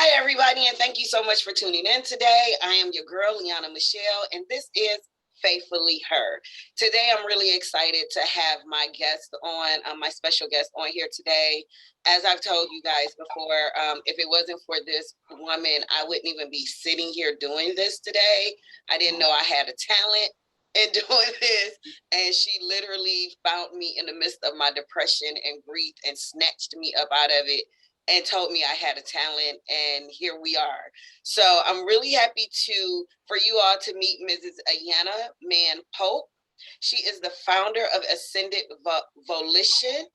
Hi, everybody, and thank you so much for tuning in today. I am your girl, Ayanna Michelle, and this is Faithfully Her. Today, I'm really excited to have my guest on, my special guest on here today. As I've told you guys before, if it wasn't for this woman, I wouldn't even be sitting here doing this today. I didn't know I had a talent in doing this, and she literally found me in the midst of my depression and grief and snatched me up out of it and told me I had a talent, and here we are. So I'm really happy for you all to meet Mrs. Ayanna Mann-Pope. She is the founder of Ascended Volition.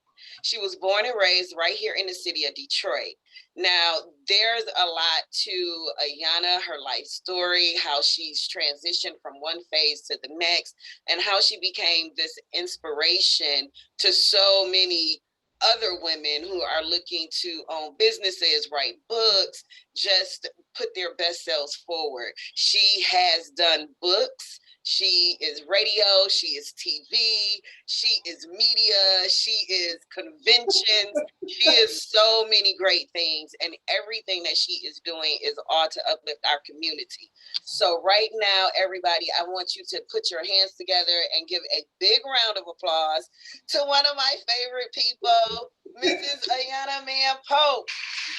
She was born and raised right here in the city of Detroit. Now, there's a lot to Ayanna, her life story, how she's transitioned from one phase to the next, and how she became this inspiration to so many other women who are looking to own businesses, write books, just put their best selves forward. She has done books. She is radio. She is TV. She is media. She is conventions. She is so many great things, and everything that she is doing is all to uplift our community. So right now, everybody, I want you to put your hands together and give a big round of applause to one of my favorite people, Mrs. Ayanna Mann-Pope.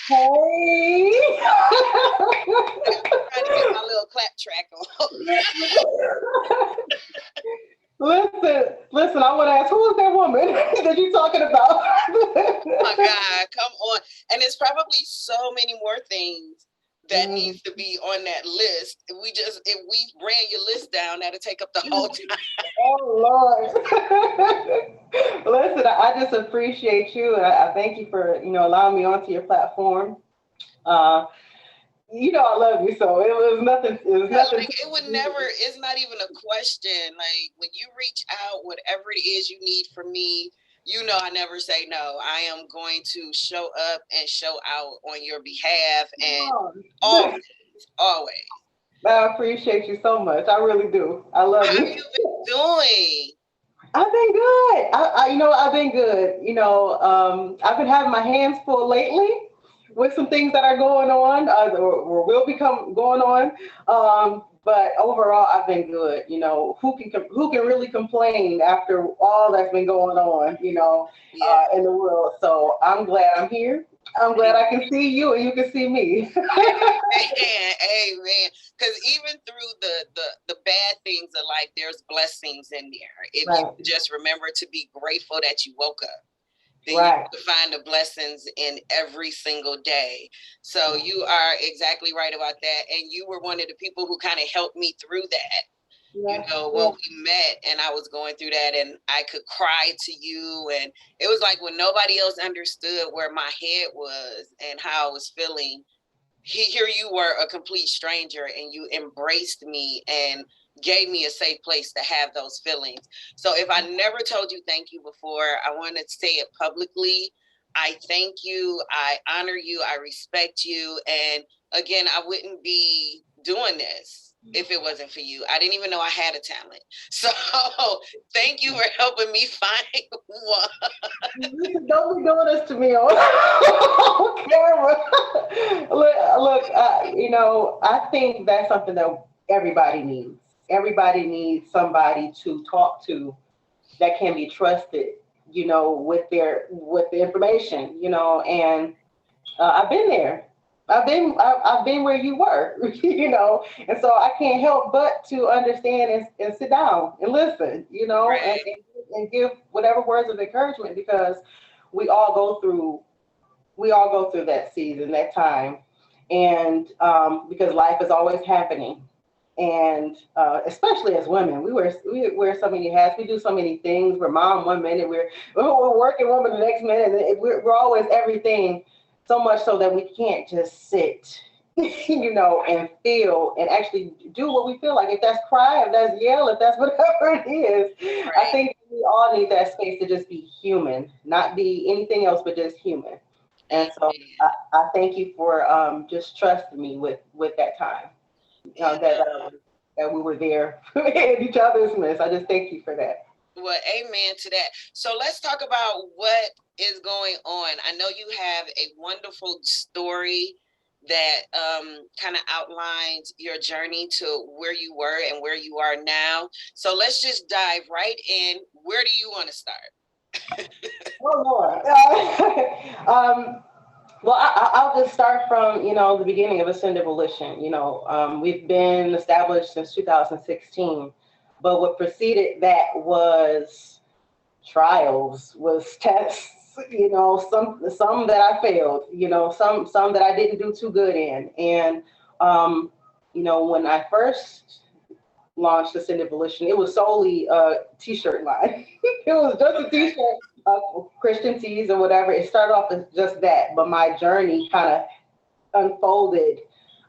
Hey! I'm trying to get my little clap track on. Listen, I want to ask, who is that woman that you're talking about? Oh my God, come on. And there's probably so many more things that needs to be on that list. If we ran your list down, that'll take up the whole time. Oh Lord. Listen, I just appreciate you. I thank you for, allowing me onto your platform. I love you, so it was nothing. It was nothing. Like, it would never. It's not even a question. Like, when you reach out, whatever it is you need from me, I never say no. I am going to show up and show out on your behalf, and always, always. I appreciate you so much. I really do. I love How you. have you been doing? I've been good. I've been good. I've been having my hands full lately with some things that are going on, or will become going on. But overall, I've been good. Who can really complain after all that's been going on, in the world? So I'm glad I'm here. I'm glad I can see you and you can see me. Amen. Because even through the bad things of life, there's blessings in there. If Right. you just remember to be grateful that you woke up, then Right. you find the blessings in every single day. So you are exactly right about that. And you were one of the people who kind of helped me through that. When we met and I was going through that, and I could cry to you, and it was like when nobody else understood where my head was and how I was feeling, here you were, a complete stranger, and you embraced me and gave me a safe place to have those feelings. So if I never told you thank you before, I want to say it publicly. I thank you. I honor you. I respect you. And again, I wouldn't be doing this if it wasn't for you. I didn't even know I had a talent. So thank you for helping me find one. Don't be doing this to me on camera. Look, I think that's something that everybody needs. Everybody needs somebody to talk to that can be trusted, with the information, and I've been there. I've been where you were, and so I can't help but to understand and sit down and listen, Right. and give whatever words of encouragement, because we all go through that season, that time, and because life is always happening, and especially as women, we wear so many hats, we do so many things. We're mom one minute, we're working woman the next minute, and we're always everything, so much so that we can't just sit, and feel and actually do what we feel like. If that's cry, if that's yell, if that's whatever it is, Right. I think we all need that space to just be human, not be anything else, but just human. And so I thank you for just trusting me with that time, that we were there in each other's midst. I just thank you for that. Well, amen to that. So let's talk about what is going on. I know you have a wonderful story that kind of outlines your journey to where you were and where you are now. So let's just dive right in. Where do you want to start? Oh Lord. Well, I'll just start from, the beginning of Ascended Volition. We've been established since 2016, but what preceded that was trials, was tests, some that I failed, some that I didn't do too good in. And, when I first launched Ascended Volition, it was solely a t-shirt line. It was just a t-shirt of Christian tees or whatever. It started off as just that, but my journey kind of unfolded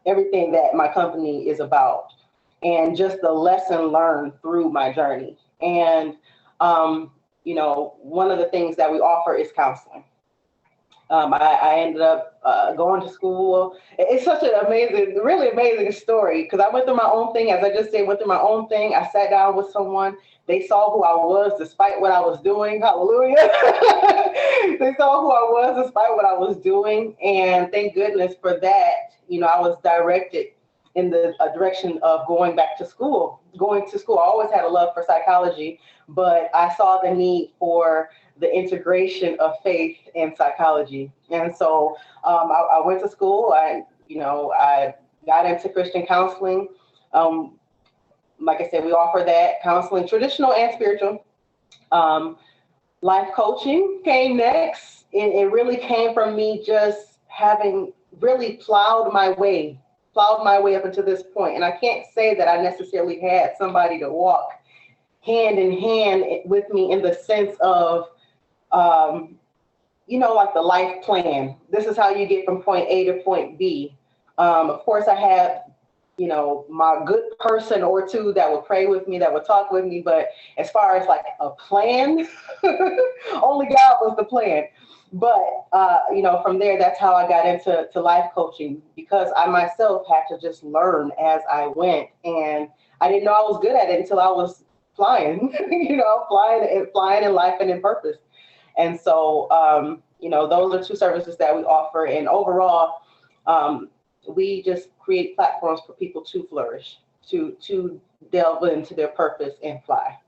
everything that my company is about and just the lesson learned through my journey. And, one of the things that we offer is counseling. I ended up going to school. It's such an amazing, really amazing story because I went through my own thing. As I just said, went through my own thing. I sat down with someone. They saw who I was despite what I was doing. Hallelujah. They saw who I was despite what I was doing. And thank goodness for that. I was directed in the direction of going back to school. Going to school. I always had a love for psychology, but I saw the need for the integration of faith and psychology. And so I went to school. I got into Christian counseling. Like I said, we offer that counseling, traditional and spiritual. Life coaching came next. And it really came from me just having really plowed my way up until this point. And I can't say that I necessarily had somebody to walk hand in hand with me in the sense of, like the life plan. This is how you get from point A to point B. Of course, I had, my good person or two that would pray with me, that would talk with me. But as far as like a plan, only God was the plan. But, from there, that's how I got into life coaching, because I myself had to just learn as I went. And I didn't know I was good at it until I was flying, flying in life and in purpose. And so, those are two services that we offer. And overall, we just create platforms for people to flourish, to delve into their purpose and fly.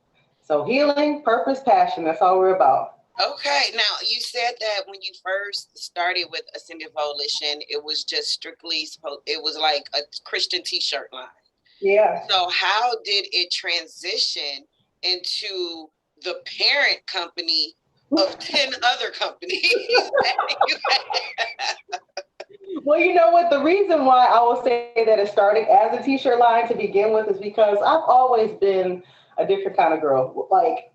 So healing, purpose, passion, that's all we're about. Okay. Now, you said that when you first started with Ascended Volition, it was just strictly, it was like a Christian t-shirt line. Yeah. So how did it transition into the parent company of 10 other companies? Well, you know what? The reason why I will say that it started as a t-shirt line to begin with is because I've always been a different kind of girl. Like,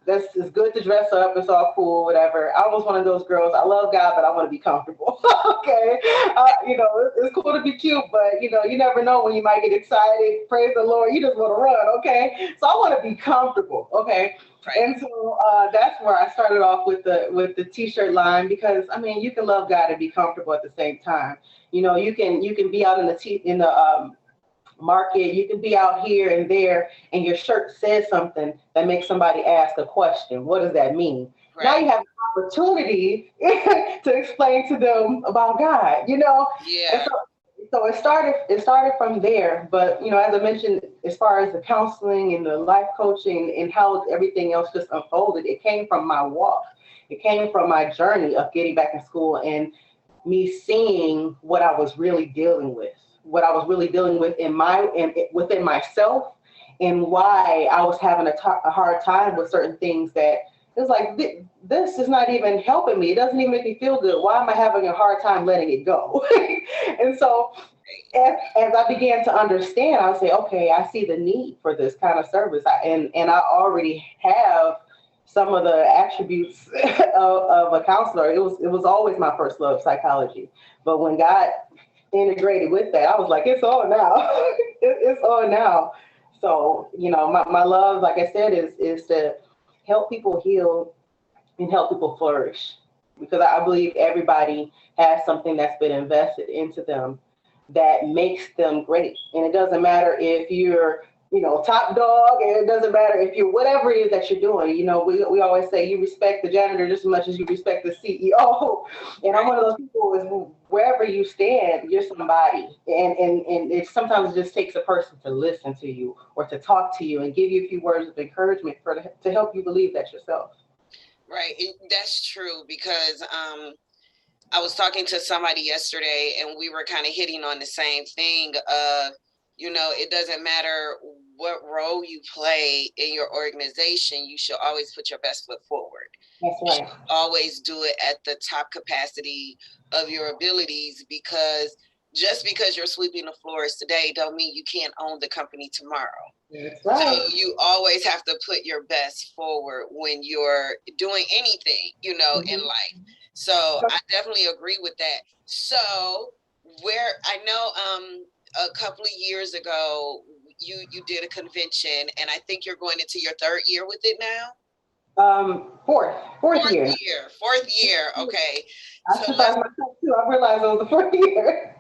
this is good to dress up. It's all cool, whatever. I was one of those girls. I love God, but I want to be comfortable. Okay. It's cool to be cute, but you never know when you might get excited. Praise the Lord. You just want to run. Okay. So I want to be comfortable. Okay. Right. And so that's where I started off with the t-shirt line, because you can love God and be comfortable at the same time. You can be out in the market, you can be out here and there, and your shirt says something that makes somebody ask a question. What does that mean? Right. Now you have an opportunity to explain to them about God, Yeah. And so it started from there. But, as I mentioned, as far as the counseling and the life coaching and how everything else just unfolded, it came from my walk. It came from my journey of getting back in school and me seeing what I was really dealing with. Within myself, and why I was having a hard time with certain things that it was like, this is not even helping me. It doesn't even make me feel good. Why am I having a hard time letting it go? And so as I began to understand, I would say, okay, I see the need for this kind of service. And I already have some of the attributes of a counselor. It was always my first love, psychology. But when God integrated with that, I was like, it's on now. It's on now. So, my love, like I said, is to help people heal and help people flourish, because I believe everybody has something that's been invested into them that makes them great. And it doesn't matter if you're top dog, and it doesn't matter if you're whatever it is that you're doing. We always say you respect the janitor just as much as you respect the CEO. And I'm one of those people is wherever you stand, you're somebody. And it sometimes just takes a person to listen to you or to talk to you and give you a few words of encouragement to help you believe that yourself. Right. That's true, because I was talking to somebody yesterday and we were kind of hitting on the same thing of, it doesn't matter what role you play in your organization, you should always put your best foot forward. That's right. You should always do it at the top capacity of your abilities, because just because you're sweeping the floors today don't mean you can't own the company tomorrow. That's right. So you always have to put your best forward when you're doing anything, in life. So I definitely agree with that. So where I know a couple of years ago you did a convention, and I think you're going into your third year with it now. Fourth year. Fourth year. Okay. I surprised myself too. I realized it was the fourth year.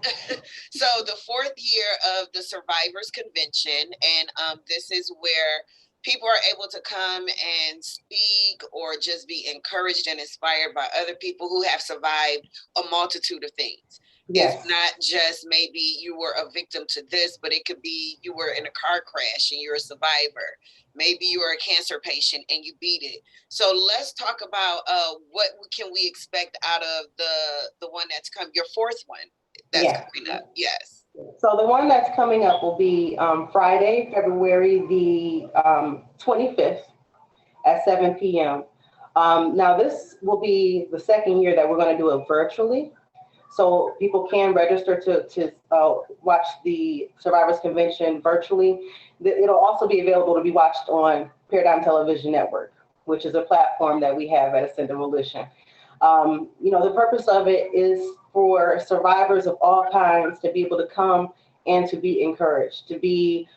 So the fourth year of the Survivors Convention, and this is where people are able to come and speak or just be encouraged and inspired by other people who have survived a multitude of things. Yes. It's not just maybe you were a victim to this, but it could be you were in a car crash and you're a survivor. Maybe you were a cancer patient and you beat it. So let's talk about what can we expect out of the one that's come, your fourth one that's coming up. Yes. So the one that's coming up will be Friday, February the 25th at 7 p.m. Now this will be the second year that we're going to do it virtually. So people can register to watch the Survivors Convention virtually. It'll also be available to be watched on Paradigm Television Network, which is a platform that we have at Ascended Volition. The purpose of it is for survivors of all kinds to be able to come and to be encouraged, to be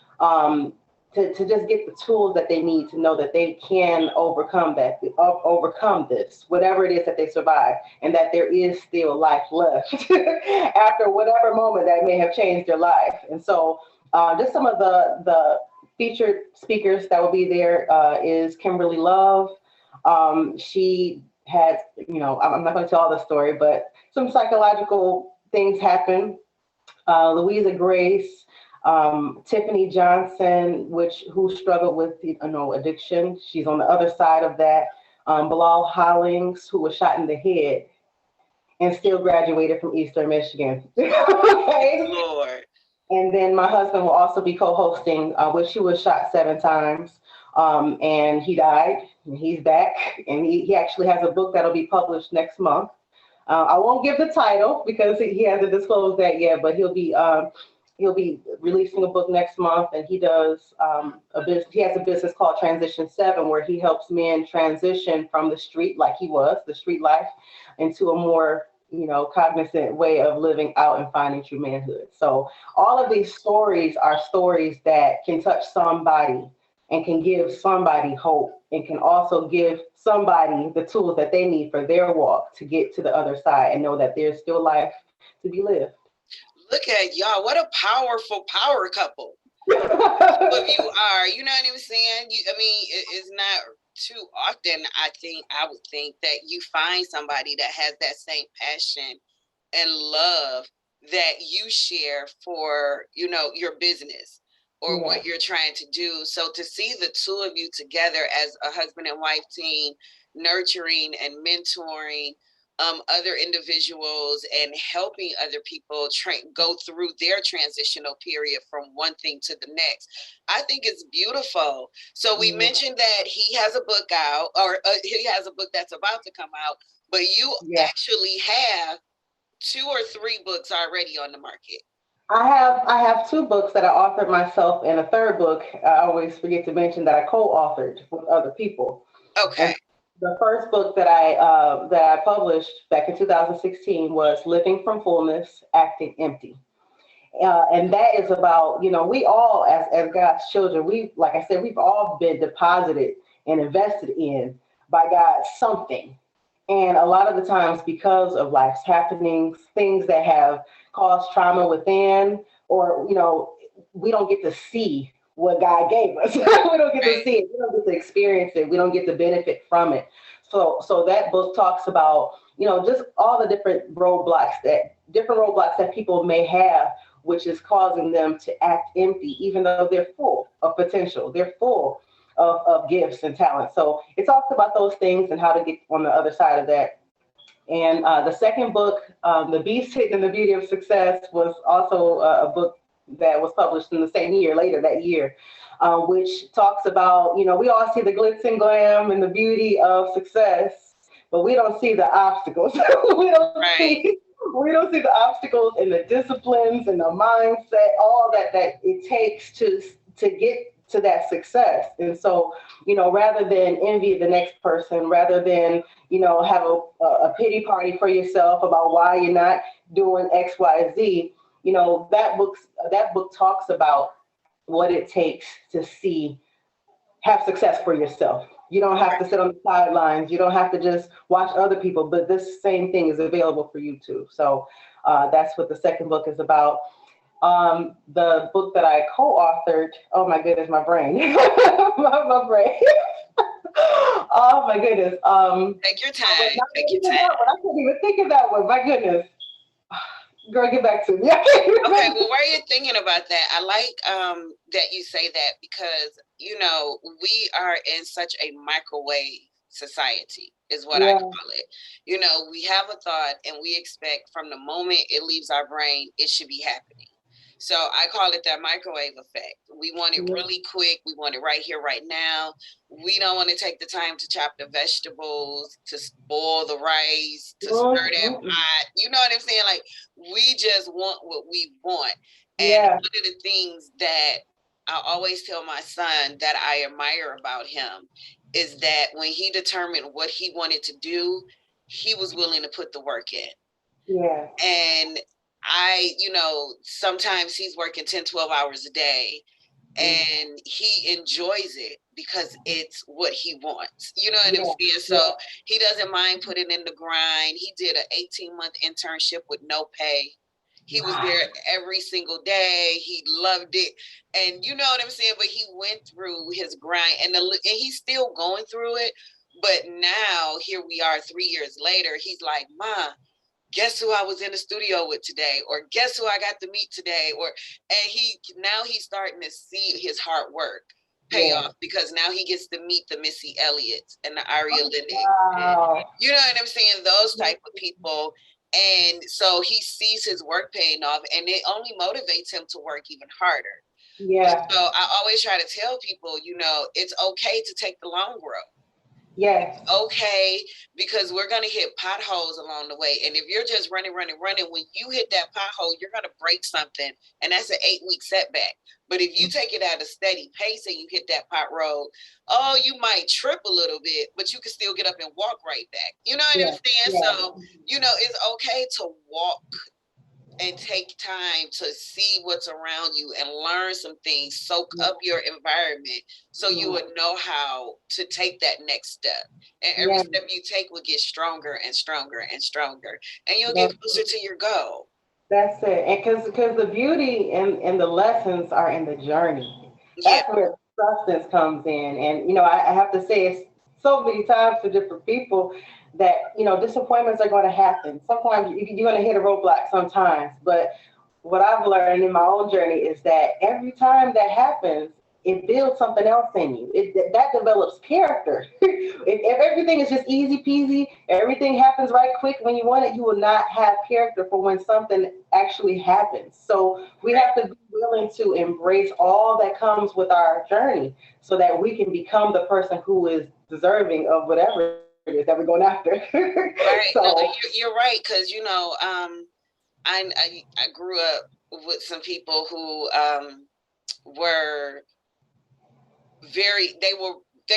to just get the tools that they need to know that they can overcome this, whatever it is that they survive, and that there is still life left after whatever moment that may have changed their life. And so just some of the featured speakers that will be there is Kimberly Love. She had, I'm not going to tell all the story, but some psychological things happen. Louisa Grace, Tiffany Johnson, who struggled with addiction. She's on the other side of that. Bilal Hollings, who was shot in the head and still graduated from Eastern Michigan. Okay. Lord. And then my husband will also be co-hosting, which he was shot 7 times. And he died, and he's back, and he actually has a book that'll be published next month. I won't give the title because he hasn't disclosed that yet, but he'll be releasing a book next month, and he does he has a business called Transition 7, where he helps men transition from the street life, into a more cognizant way of living out and finding true manhood. So all of these stories are stories that can touch somebody and can give somebody hope, and can also give somebody the tools that they need for their walk to get to the other side and know that there's still life to be lived. Look at y'all. What a powerful power couple. What you are. You know what I'm saying? It's not too often, I would think, that you find somebody that has that same passion and love that you share for, your business or what you're trying to do. So to see the two of you together as a husband and wife team, nurturing and mentoring other individuals and helping other people go through their transitional period from one thing to the next, I think it's beautiful. So we mentioned that he has a book out, or he has a book that's about to come out, but you actually have 2 or 3 books already on the market. I have 2 books that I authored myself, and a third book I always forget to mention that I co-authored with other people. Okay. And the first book that I published back in 2016 was From Fullness Acting Empty. And that is about, we all, as God's children, we've all been deposited and invested in by God something. And a lot of the times, because of life's happenings, things that have caused trauma within, or, we don't get to see what God gave us. We don't get to see it. We don't get to experience it. We don't get to benefit from it. So that book talks about, just all the different roadblocks that people may have, which is causing them to act empty, even though they're full of potential. They're full of gifts and talents. So it talks about those things and how to get on the other side of that. And the second book, The Beast Hidden in the Beauty of Success, was also a book that was published in the same year, later that year, which talks about, we all see the glitz and glam and the beauty of success, but we don't see the obstacles. We don't see the obstacles and the disciplines and the mindset, all that it takes to get to that success. And so, rather than envy the next person, rather than, have a pity party for yourself about why you're not doing X, Y, Z, that book talks about what it takes to have success for yourself. You don't have to sit on the sidelines. You don't have to just watch other people, but this same thing is available for you too. So that's what the second book is about. The book that I co-authored, oh my goodness, my brain, my brain. Oh my goodness. Take your time. Take your time. I couldn't even think of that one. My goodness. Girl, get back to me. Okay, well, while you're thinking about that, I like that you say that because, we are in such a microwave society is what I call it. We have a thought and we expect from the moment it leaves our brain, it should be happening. So I call it that microwave effect. We want it really quick. We want it right here, right now. We don't want to take the time to chop the vegetables, to boil the rice, to stir that pot. You know what I'm saying? Like, we just want what we want. And one of the things that I always tell my son that I admire about him is that when he determined what he wanted to do, he was willing to put the work in. Yeah. And sometimes he's working 10, 12 hours a day and he enjoys it because it's what he wants. You know what I'm saying? So he doesn't mind putting in the grind. He did an 18-month internship with no pay. He was there every single day. He loved it. And you know what I'm saying? But he went through his grind and he's still going through it. But now here we are 3 years later. He's like, Ma, guess who I was in the studio with today? Or guess who I got to meet today? Now he's starting to see his hard work pay off because now he gets to meet the Missy Elliott's and the Aria Lindy. Wow. You know what I'm saying? Those type of people. And so he sees his work paying off and it only motivates him to work even harder. Yeah. So I always try to tell people, it's okay to take the long road. Yes. Okay, because we're going to hit potholes along the way. And if you're just running, when you hit that pothole, you're going to break something. And that's an 8-week setback. But if you take it at a steady pace and you hit that pot road, you might trip a little bit, but you can still get up and walk right back. You know what I'm saying? Yeah. So, it's okay to walk and take time to see what's around you and learn some things, soak up your environment so you would know how to take that next step. And every step you take will get stronger and stronger and stronger. And you'll get closer to your goal. That's it. And because the beauty and the lessons are in the journey. That's where substance comes in. And, I have to say it's so many times for different people that, disappointments are going to happen. Sometimes you're going to hit a roadblock sometimes. But what I've learned in my own journey is that every time that happens, it builds something else in you. That develops character. If everything is just easy peasy, everything happens right quick when you want it, you will not have character for when something actually happens. So we have to be willing to embrace all that comes with our journey so that we can become the person who is deserving of whatever it is that we're going after. Right. So, no, you're right. Because, I grew up with some people who were they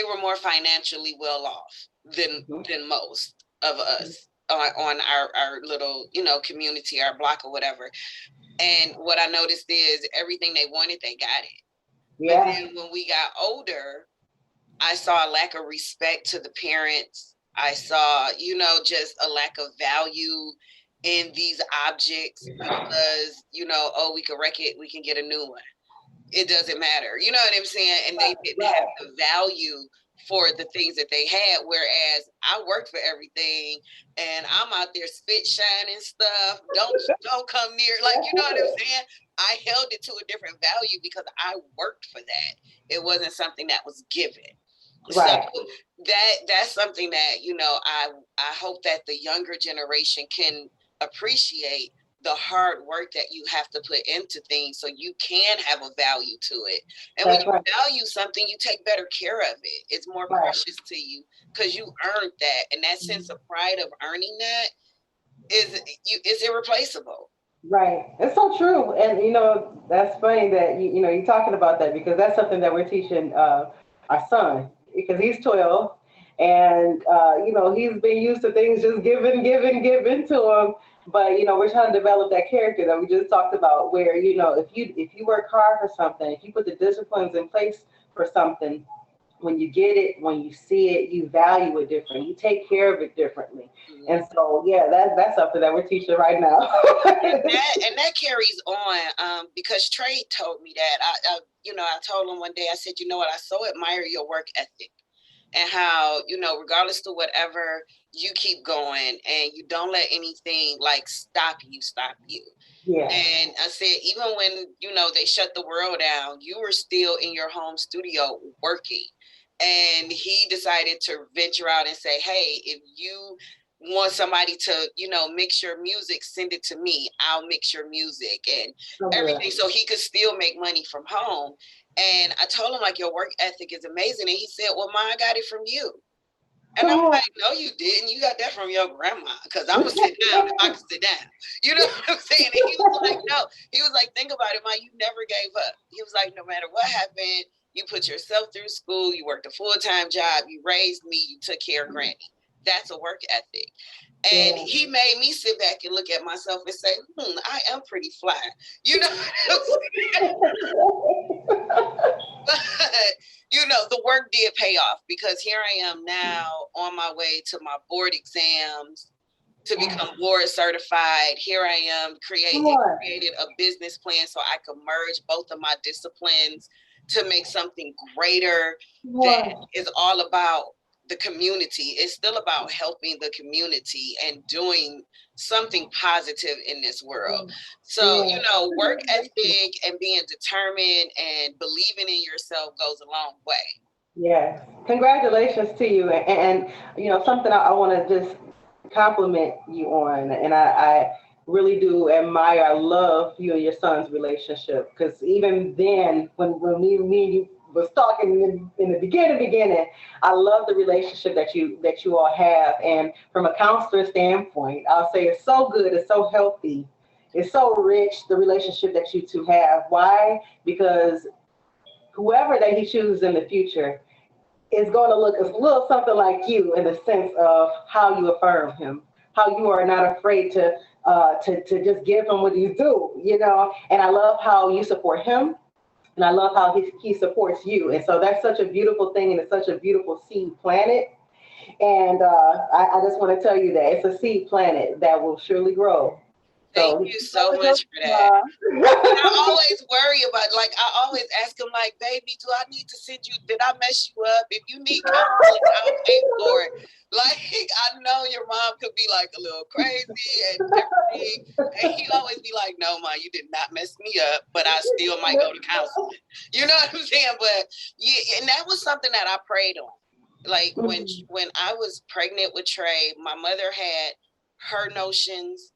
were more financially well off than most of us on our little community, our block or whatever. And what I noticed is everything they wanted, they got it. But then when we got older, I saw a lack of respect to the parents. I saw just a lack of value in these objects because we could wreck it, we can get a new one. it doesn't matter. You know what I'm saying? And they didn't have the value for the things that they had, whereas I worked for everything and I'm out there spit shining stuff. Don't come near, like, you know what I'm saying? I held it to a different value because I worked for that. It wasn't something that was given. Right. So that's something that, you know, I hope that the younger generation can appreciate the hard work that you have to put into things so you can have a value to it. And when you value something, you take better care of it. It's more precious to you because you earned that. And that sense of pride of earning that is irreplaceable. Right. It's so true. And, you know, that's funny that, you know, you're talking about that because that's something that we're teaching our son because he's 12 and, you know, he's been used to things just given to him. But, you know, we're trying to develop that character that we just talked about where, you know, if you work hard for something, if you put the disciplines in place for something, when you get it, when you see it, you value it differently. You take care of it differently. Mm-hmm. And so, yeah, that's something that we're teaching right now. and that carries on because Trey told me that. I told him one day, I said, you know what, I so admire your work ethic and how, you know, regardless to whatever, you keep going and you don't let anything like stop you. Yeah. And I said, even when, you know, they shut the world down, you were still in your home studio working. And he decided to venture out and say, hey, if you want somebody to, you know, mix your music, send it to me. I'll mix your music and everything. So he could still make money from home. And I told him, like, your work ethic is amazing. And he said, well, Ma, I got it from you. And I'm like, no, you didn't. You got that from your grandma. Because I'm going to sit down if I can sit down. You know what I'm saying? And he was like, no. He was like, think about it, Ma. You never gave up. He was like, no matter what happened, you put yourself through school. You worked a full-time job. You raised me. You took care of Granny. That's a work ethic. And he made me sit back and look at myself and say, I am pretty fly. You know what I'm saying? But, you know, the work did pay off because here I am now on my way to my board exams to become board certified. Here I am created a business plan so I could merge both of my disciplines to make something greater that is all about the community. It's still about helping the community and doing something positive in this world. So, you know, work ethic and being determined and believing in yourself goes a long way. Yes. Congratulations to you. And you know, something I want to just compliment you on. And I really do admire, I love you and your son's relationship. Because even then, when me and you was talking in the beginning, I love the relationship that you all have. And from a counselor standpoint, I'll say it's so good, it's so healthy, it's so rich, the relationship that you two have. Why? Because whoever that he chooses in the future is going to look a little something like you in the sense of how you affirm him, how you are not afraid to just give him what you do, you know. And I love how you support him. And I love how he supports you. And so that's such a beautiful thing, and it's such a beautiful seed planted. And I just want to tell you that it's a seed planted that will surely grow. Thank you so much for that. I always worry about, like, I always ask him, like, baby, do I need to send you, did I mess you up? If you need counseling, I'll pay for it. Like, I know your mom could be, like, a little crazy and everything. And he'd always be like, no, Ma, you did not mess me up, but I still might go to counseling. You know what I'm saying? But, yeah, and that was something that I prayed on. Like, when I was pregnant with Trey, my mother had her notions.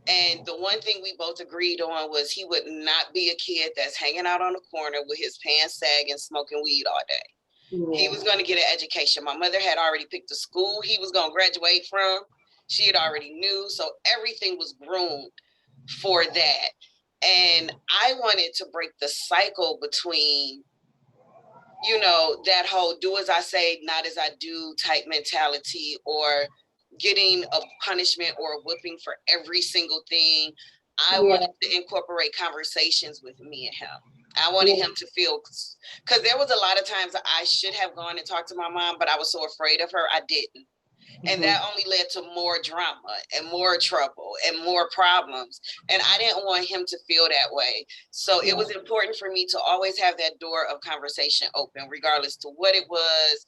And the one thing we both agreed on was he would not be a kid that's hanging out on the corner with his pants sagging, smoking weed all day. Yeah. He was going to get an education. My mother had already picked the school he was going to graduate from. She had already knew. So everything was groomed for that. And I wanted to break the cycle between, you know, that whole do as I say, not as I do type mentality, or getting a punishment or a whipping for every single thing. I wanted to incorporate conversations with me and him. I wanted him to feel, because there was a lot of times I should have gone and talked to my mom, but I was so afraid of her, I didn't. And that only led to more drama and more trouble and more problems. And I didn't want him to feel that way. So it was important for me to always have that door of conversation open, regardless to what it was.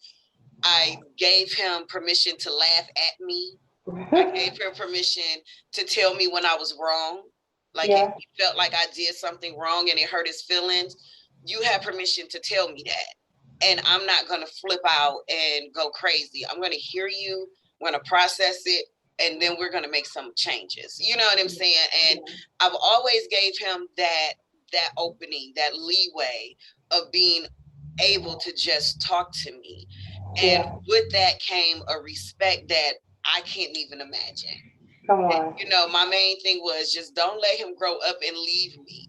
I gave him permission to laugh at me. I gave him permission to tell me when I was wrong. Like if he felt like I did something wrong and it hurt his feelings, you have permission to tell me that. And I'm not going to flip out and go crazy. I'm going to hear you. I'm going to process it. And then we're going to make some changes. You know what I'm saying? And I've always gave him that opening, that leeway of being able to just talk to me. And with that came a respect that I can't even imagine. Come on. And, you know, my main thing was just don't let him grow up and leave me.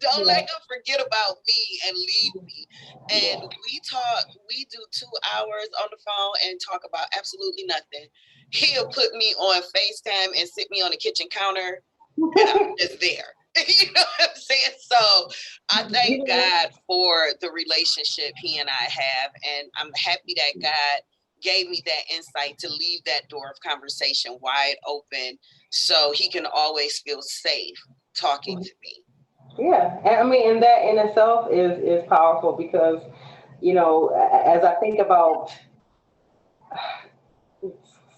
Don't let him forget about me and leave me. And we do 2 hours on the phone and talk about absolutely nothing. He'll put me on FaceTime and sit me on the kitchen counter and I'm just there. You know what I'm saying? So I thank God for the relationship he and I have. And I'm happy that God gave me that insight to leave that door of conversation wide open so he can always feel safe talking to me. Yeah. And I mean, and that in itself is powerful because, you know, as I think about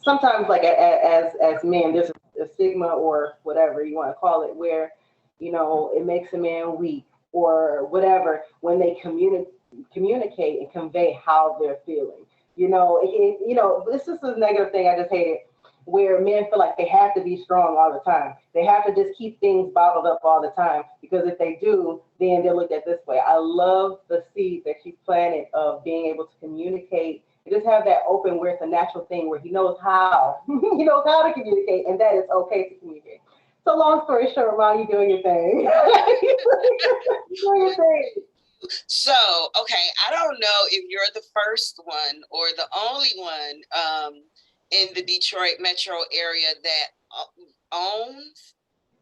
sometimes like as men, there's a stigma or whatever you want to call it, where, you know, it makes a man weak or whatever when they communicate and convey how they're feeling. You know, you know, this is a negative thing. I just hate it, where men feel like they have to be strong all the time. They have to just keep things bottled up all the time because if they do, then they're looked at this way. I love the seed that you planted of being able to communicate. You just have that open where it's a natural thing where he knows how. He knows how to communicate, and that it's okay to communicate. So long story short, Ron, you doing your thing. You doing your thing. So, okay, I don't know if you're the first one or the only one in the Detroit metro area that owns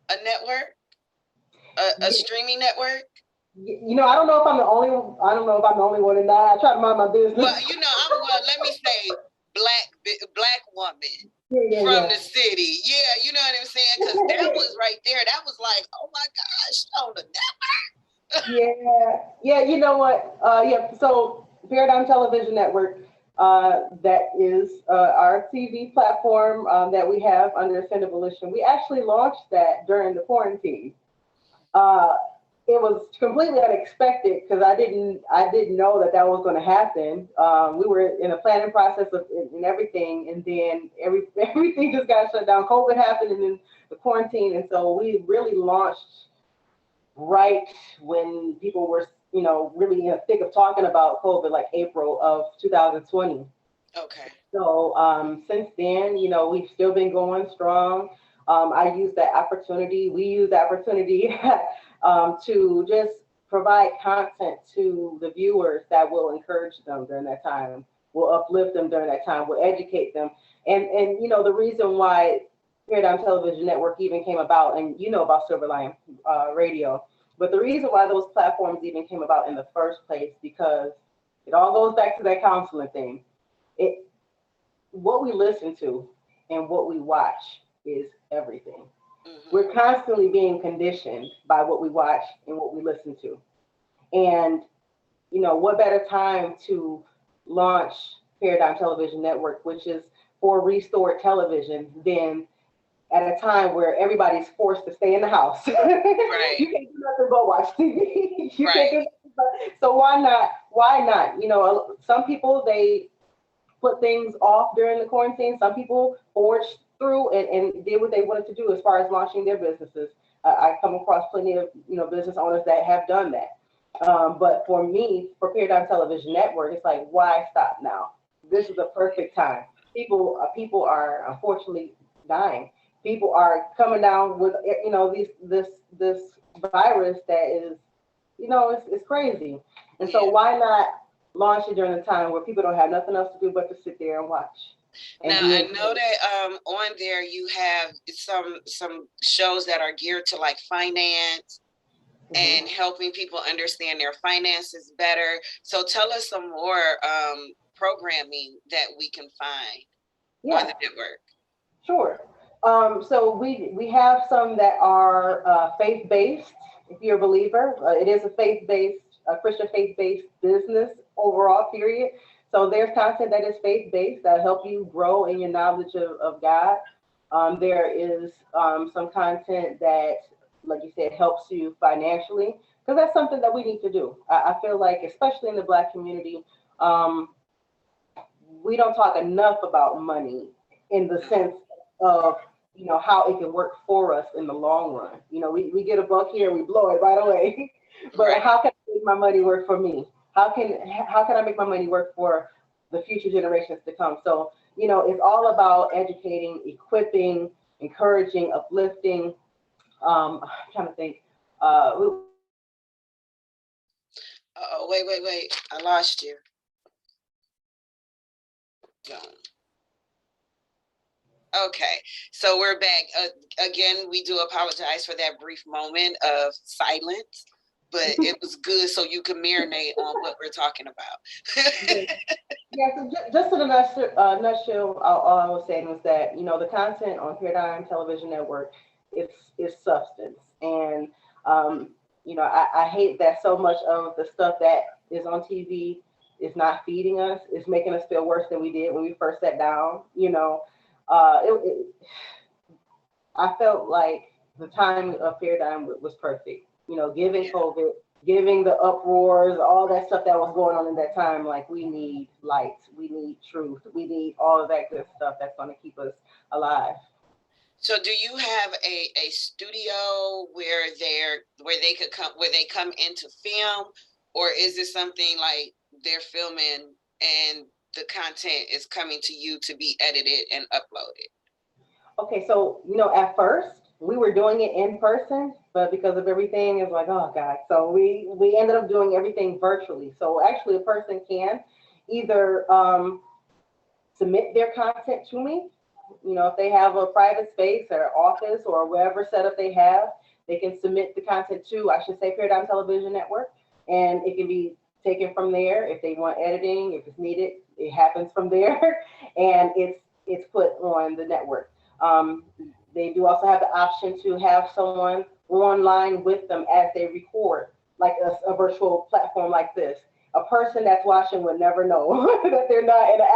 a network, a streaming network. You know, I don't know if I'm the only one. I don't know if I'm the only one or not. I try to mind my business. Well, you know, let me say black woman from the city. Yeah, you know what I'm saying? Because that was right there. That was like, oh my gosh, on the network. Yeah. You know what? So Paradigm Television Network, that is our TV platform that we have under Ascended Volition. We actually launched that during the quarantine. It was completely unexpected because I didn't know that was going to happen. We were in a planning process and everything, and then everything just got shut down. COVID happened, and then the quarantine, and so we really launched right when people were, you know, really in the thick of talking about COVID, like April of 2020. Okay. So since then, you know, we've still been going strong. I use that opportunity. We use the opportunity to just provide content to the viewers that will encourage them during that time, will uplift them during that time, will educate them. And you know, the reason why Paradigm Television Network even came about, and you know about Silver Lion Radio, but the reason why those platforms even came about in the first place, because it all goes back to that counseling thing. What we listen to and what we watch is everything. We're constantly being conditioned by what we watch and what we listen to. And, you know, what better time to launch Paradigm Television Network, which is for restored television, than at a time where everybody's forced to stay in the house. Right. You can't do nothing but watch TV. You can't do nothing but, so why not? Why not? You know, some people, they put things off during the quarantine. Some people forged through and did what they wanted to do as far as launching their businesses. I come across plenty of, you know, business owners that have done that. But for me, for Paradigm Television Network, it's like, why stop now? This is the perfect time. People are unfortunately dying. People are coming down with, you know, this virus that is, you know, it's crazy. And so why not launch it during a time where people don't have nothing else to do but to sit there and watch? Now I know that on there you have some shows that are geared to like finance and helping people understand their finances better. So tell us some more programming that we can find. Yeah. on the network? Sure. So we have some that are faith-based. If you're a believer, it is a faith-based, a Christian faith-based business overall. Period. So there's content that is faith-based that help you grow in your knowledge of God. There is some content that, like you said, helps you financially because that's something that we need to do. I feel like, especially in the Black community, um, we don't talk enough about money in the sense of how it can work for us in the long run. We get a buck here, we blow it right away. But Right. how can I make my money work for me? How can I make my money work for the future generations to come? So it's all about educating, equipping, encouraging, uplifting. I'm trying to think. Oh, wait. I lost you. Gone. Okay, so we're back. Again, we do apologize for that brief moment of silence, but it was good so you can marinate on what we're talking about. Yeah, so just in a nutshell, all I was saying was that the content on Paradigm Television Network is substance, and I hate that so much of the stuff that is on TV is not feeding us. It's making us feel worse than we did when we first sat down. I felt like the timing of Paradigm was perfect. Given COVID, giving the uproars, all that stuff that was going on in that time, like we need light, we need truth, we need all of that good stuff that's going to keep us alive. So do you have a studio where they come into film, or is it something like they're filming and the content is coming to you to be edited and uploaded? Okay, so at first we were doing it in person, but because of everything, it's like, oh God. So we ended up doing everything virtually. So actually, a person can either submit their content to me. If they have a private space or office or wherever setup they have, they can submit the content to, I should say, Paradigm Television Network, and it can be taken from there. If they want editing, if it's needed, it happens from there, and it's put on the network. Um, they do also have the option to have someone online with them as they record, like a virtual platform like this. A person that's watching would never know that they're not in an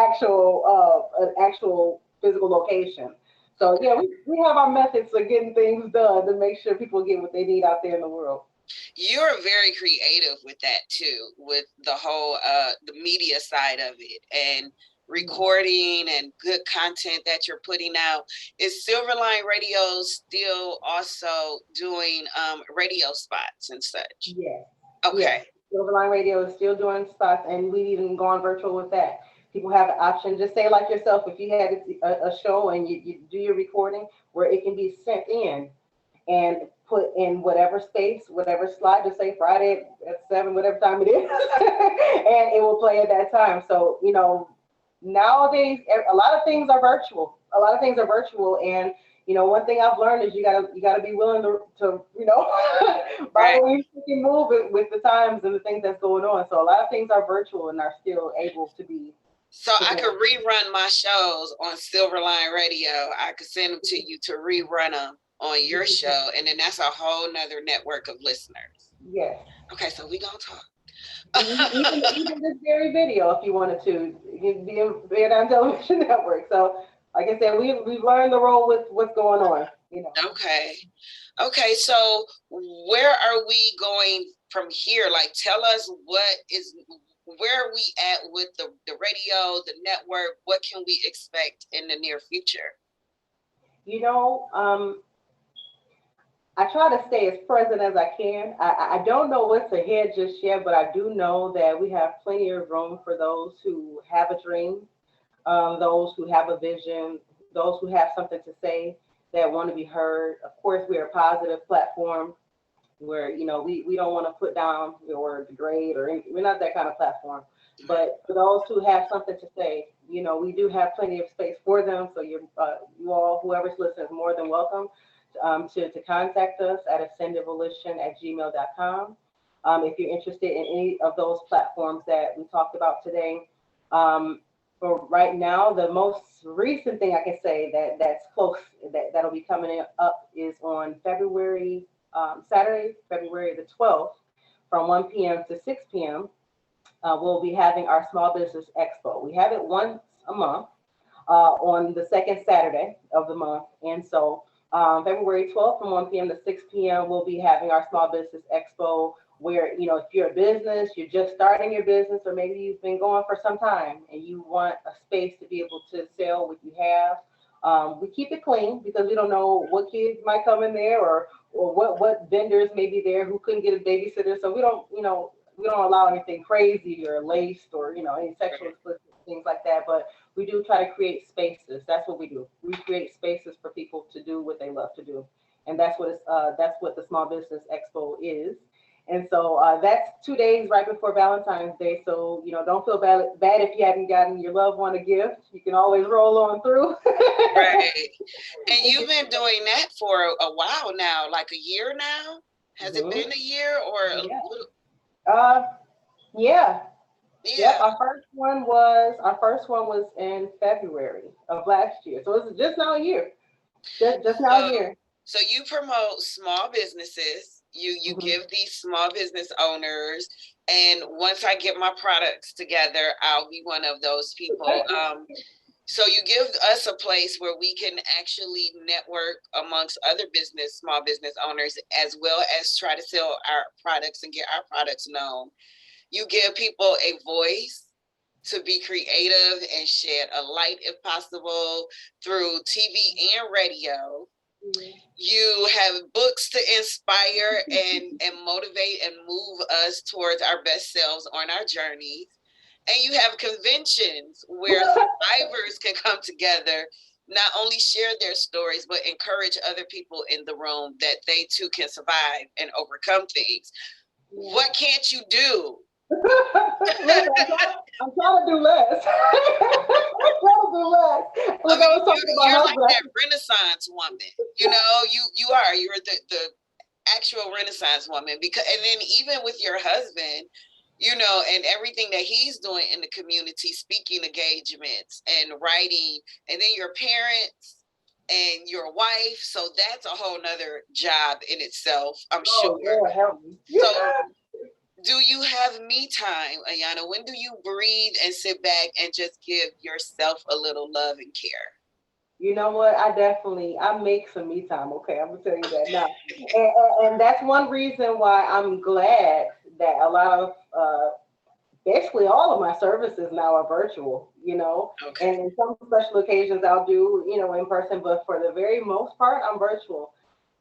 actual physical location. So yeah, we have our methods of getting things done to make sure people get what they need out there in the world. You're very creative with that too, with the whole the media side of it and recording and good content that you're putting out. Is Silverline Radio still also doing radio spots and such? Yes, Okay. yes. Silverline Radio is still doing spots, and we've even gone virtual with that. People have the option, just say like yourself, if you had a show and you do your recording, where it can be sent in and put in whatever space, whatever slide, to say Friday at 7, whatever time it is, and it will play at that time. So, nowadays, a lot of things are virtual. A lot of things are virtual, and one thing I've learned is you gotta be willing to Right. follow your move with the times and the things that's going on. So a lot of things are virtual and are still able to be So I presented. could rerun my shows on Silverline Radio. I could send them to you to rerun them on your show, and then that's a whole nother network of listeners. Yes. Okay, so we gonna talk. Even this very video, if you wanted to, be on television network. So, like I said, we've learned the role with what's going on. Okay. Okay, so where are we going from here? Like, tell us where are we at with the radio, the network? What can we expect in the near future? You know, I try to stay as present as I can. I don't know what's ahead just yet, but I do know that we have plenty of room for those who have a dream, those who have a vision, those who have something to say that want to be heard. Of course, we're a positive platform where we don't want to put down or degrade or anything. We're not that kind of platform. But for those who have something to say, we do have plenty of space for them. So you all, whoever's listening, is more than welcome to contact us at ascendedvolition@gmail.com. If you're interested in any of those platforms that we talked about today. for right now, the most recent thing I can say that's close that'll be coming up is on February Saturday, February the 12th, from 1 p.m. to 6 p.m. We'll be having our Small Business Expo. We have it once a month on the second Saturday of the month, and so February 12th from 1 p.m. to 6 p.m. we'll be having our Small Business Expo where, if you're a business, you're just starting your business, or maybe you've been going for some time and you want a space to be able to sell what you have. We keep it clean because we don't know what kids might come in there, or what vendors may be there who couldn't get a babysitter. So we don't allow anything crazy or laced or, any sexual explicit things like that. But we do try to create spaces. That's what we do. We create spaces for people to do what they love to do. And that's what the Small Business Expo is. And so that's 2 days right before Valentine's Day. So, don't feel bad if you haven't gotten your loved one a gift. You can always roll on through. Right. And you've been doing that for a while now, like a year now? Has it been a year or a little? Yeah. Yeah. Yep, our first one was in February of last year. So it's just now a year. Just now a year. So you promote small businesses. You give these small business owners, and once I get my products together, I'll be one of those people. So you give us a place where we can actually network amongst other small business owners, as well as try to sell our products and get our products known. You give people a voice to be creative and shed a light, if possible, through TV and radio. You have books to inspire and motivate and move us towards our best selves on our journeys. And you have conventions where survivors can come together, not only share their stories, but encourage other people in the room that they too can survive and overcome things. Yeah. What can't you do? Listen, I'm trying to do less. I'm trying to do less. Look, you're like that Renaissance woman. You are. You're the actual Renaissance woman. And then even with your husband, and everything that he's doing in the community, speaking engagements and writing, and then your parents and your wife. So that's a whole nother job in itself, I'm sure. Yeah, help me. So do you have me time, Ayanna? When do you breathe and sit back and just give yourself a little love and care? You know what? I make some me time. Okay, I'm gonna tell you that now. And that's one reason why I'm glad that a lot of basically all of my services now are virtual, Okay. And in some special occasions I'll do, in person, but for the very most part, I'm virtual.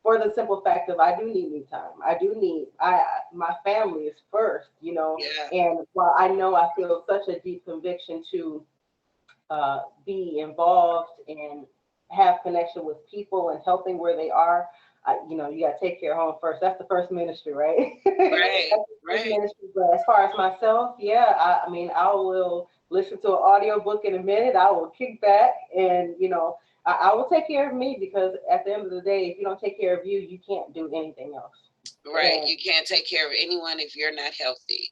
For the simple fact of I do need me time. My family is first, Yeah. And while I know I feel such a deep conviction to be involved and have connection with people and helping where they are, you got to take care of home first. That's the first ministry, right? Right. Right. Ministry. But as far as myself, yeah, I will listen to an audio book in a minute. I will kick back and, I will take care of me, because at the end of the day, if you don't take care of you, you can't do anything else. Right. And you can't take care of anyone if you're not healthy.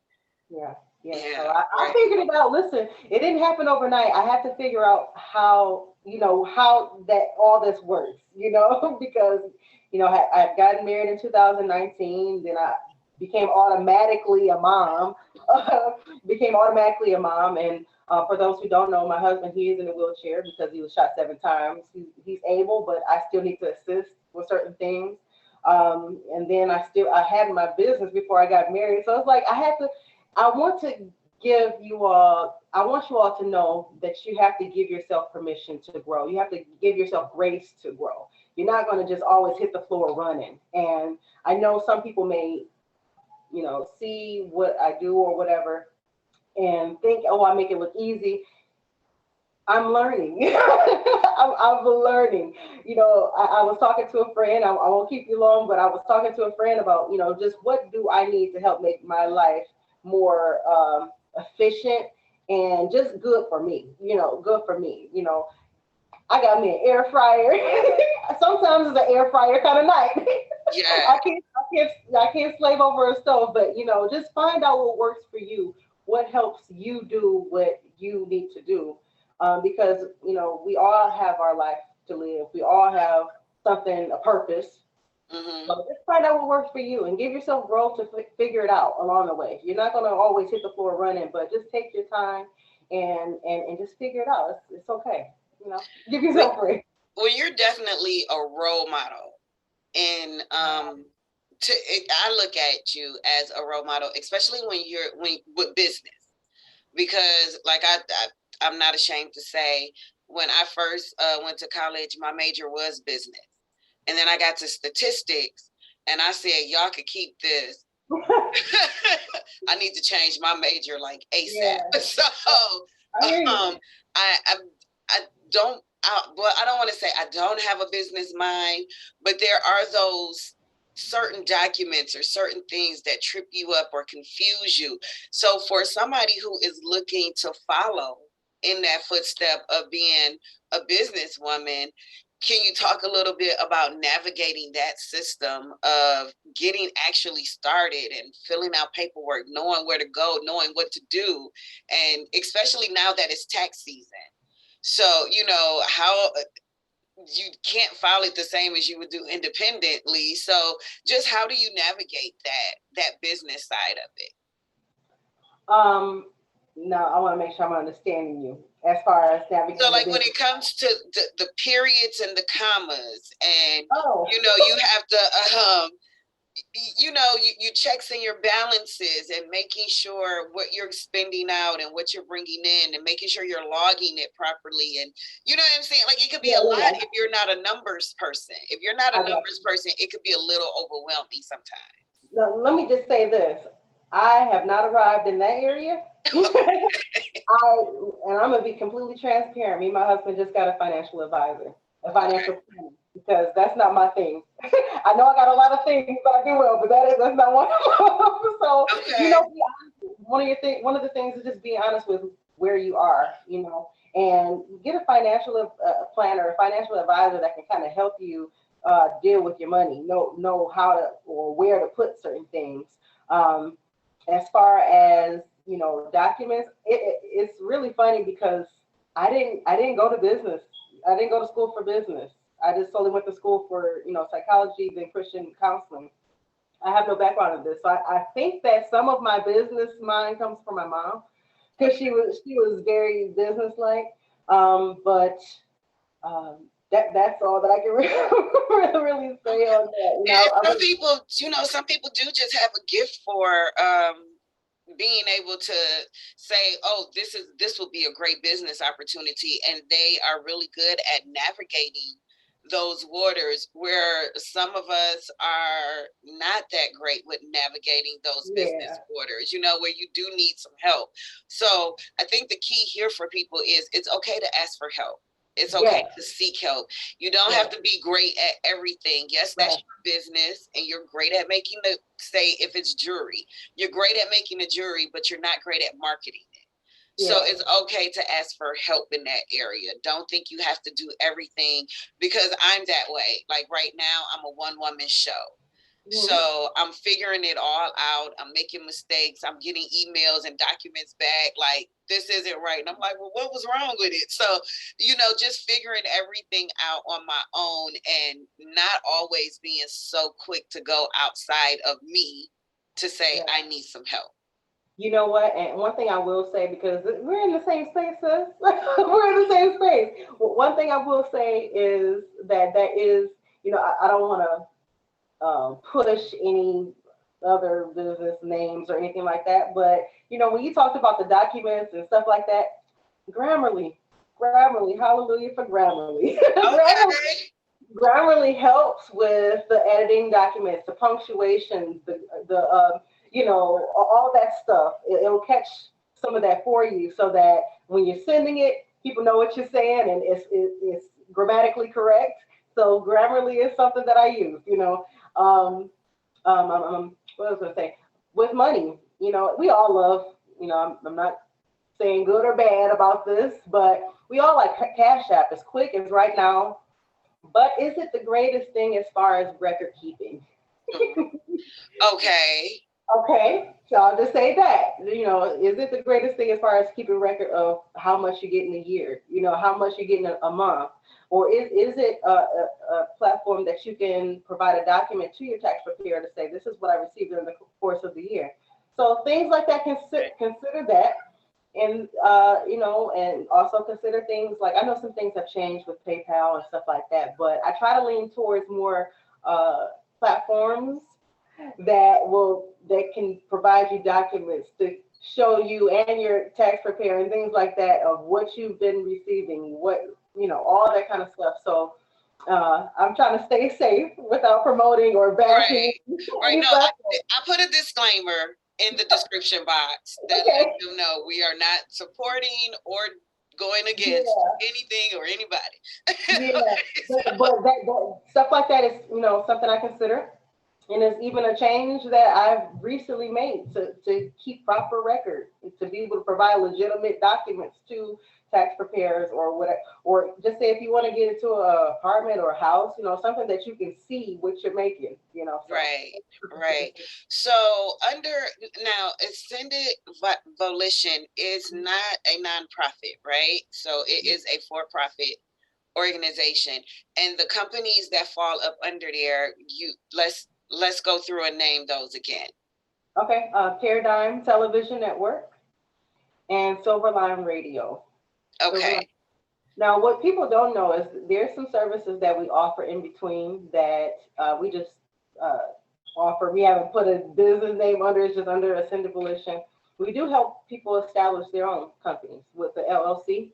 Yeah. So I figured it out. Listen, it didn't happen overnight. I had to figure out how that all this works, because, I had gotten married in 2019. Then I became automatically a mom, And for those who don't know, my husband, he is in a wheelchair because he was shot 7 times. He's able, but I still need to assist with certain things. And then I had my business before I got married. So it's like I want you all to know that you have to give yourself permission to grow. You have to give yourself grace to grow. You're not going to just always hit the floor running. And I know some people may, see what I do or whatever and think, oh, I make it look easy. I'm learning. I'm learning. I was talking to a friend. I won't keep you long, but I was talking to a friend about, just what do I need to help make my life more efficient and just good for me. Good for me. I got me an air fryer. Sometimes it's an air fryer kind of night. Yeah. I can't slave over a stove, but just find out what works for you, what helps you do what you need to do. because, we all have our life to live. We all have something, a purpose. Mm-hmm. So just find out what works for you and give yourself growth to figure it out along the way. You're not going to always hit the floor running, but just take your time and just figure it out. It's okay. Give yourself grace. Well, you're definitely a role model. And I look at you as a role model, especially when with business, because like I'm not ashamed to say, when I first went to college, my major was business, and then I got to statistics, and I said, y'all could keep this. I need to change my major like ASAP. Yeah. So I don't. Well, I don't want to say I don't have a business mind, but there are those certain documents or certain things that trip you up or confuse you. So for somebody who is looking to follow in that footstep of being a businesswoman, can you talk a little bit about navigating that system of getting actually started and filling out paperwork, knowing where to go, knowing what to do, and especially now that it's tax season? So, how you can't file it the same as you would do independently. So just how do you navigate that business side of it? No, I want to make sure I'm understanding you as far as navigating. So like when it comes to the periods and the commas, and you have to you checks in your balances and making sure what you're spending out and what you're bringing in, and making sure you're logging it properly. And you know what I'm saying? Like, it could be a lot if you're not a numbers person. If you're not a numbers person, it could be a little overwhelming sometimes. Now, let me just say this. I have not arrived in that area. I'm gonna be completely transparent. Me and my husband just got a financial advisor, a financial planner, because that's not my thing. I know I got a lot of things that I do well, but that's not one of them. So be honest. One of the things is just being honest with where you are, and get a financial planner, a financial advisor that can kind of help you deal with your money, know how to or where to put certain things. As far as documents, it's really funny because I didn't go to business. I didn't go to school for business. I just solely went to school for psychology and Christian counseling. I have no background in this, so I think that some of my business mind comes from my mom, because she was very businesslike. But that's all that I can really say on that. Some people do just have a gift for being able to say, oh, this will be a great business opportunity, and they are really good at navigating those waters, where some of us are not that great with navigating those business waters, where you do need some help. So I think the key here for people is it's okay to ask for help. It's okay to seek help. You don't have to be great at everything. Yes, that's your business, and you're great at making say if it's jewelry, you're great at making a jewelry, but you're not great at marketing it. So it's okay to ask for help in that area. Don't think you have to do everything, because I'm that way. Like right now, I'm a one-woman show. So I'm figuring it all out. I'm making mistakes. I'm getting emails and documents back like, this isn't right. And I'm like, well, what was wrong with it? So, just figuring everything out on my own, and not always being so quick to go outside of me to say, I need some help. You know what? And one thing I will say, because we're in the same space, sis. We're in the same space. One thing I will say is that is, I don't want to push any other business names or anything like that. But, when you talked about the documents and stuff like that, Grammarly, hallelujah for Grammarly. Grammarly helps with the editing documents, the punctuation, the all that stuff. It'll catch some of that for you, so that when you're sending it, people know what you're saying, and it's grammatically correct. So Grammarly is something that I use. What was I going to say? With money, we all love. I'm not saying good or bad about this, but we all like Cash App. It's quick, it's right now. But is it the greatest thing as far as record keeping? Okay. Okay, so I'll just say that, is it the greatest thing as far as keeping record of how much you get in a year? How much you get in a month? Or is it a platform that you can provide a document to your tax preparer to say, this is what I received during the course of the year? So things like that, consider that. And, and also consider things like, I know some things have changed with PayPal and stuff like that, but I try to lean towards more platforms that can provide you documents to show you and your tax preparer and things like that of what you've been receiving, all that kind of stuff. So I'm trying to stay safe without promoting or bashing Right. Right. any No, platform. I put a disclaimer in the description box that lets Okay. them know we are not supporting or going against Yeah. anything or anybody. Yeah. Okay, But that stuff like that is, something I consider. And it's even a change that I've recently made to keep proper record, to be able to provide legitimate documents to tax preparers or whatever, or just say if you want to get into an apartment or a house, something that you can see what you're making, so. right, right. So under now, Ascended Volition is not a nonprofit, right? So it is a for-profit organization, and the companies that fall up under there, let's go through and name those again. Okay, Paradigm Television Network and Silverline Radio. Okay. Silverline. Now, what people don't know is there's some services that we offer in between that we just uh, offer. We haven't put a business name under; it's just under Ascended Volition. We do help people establish their own companies with the LLC.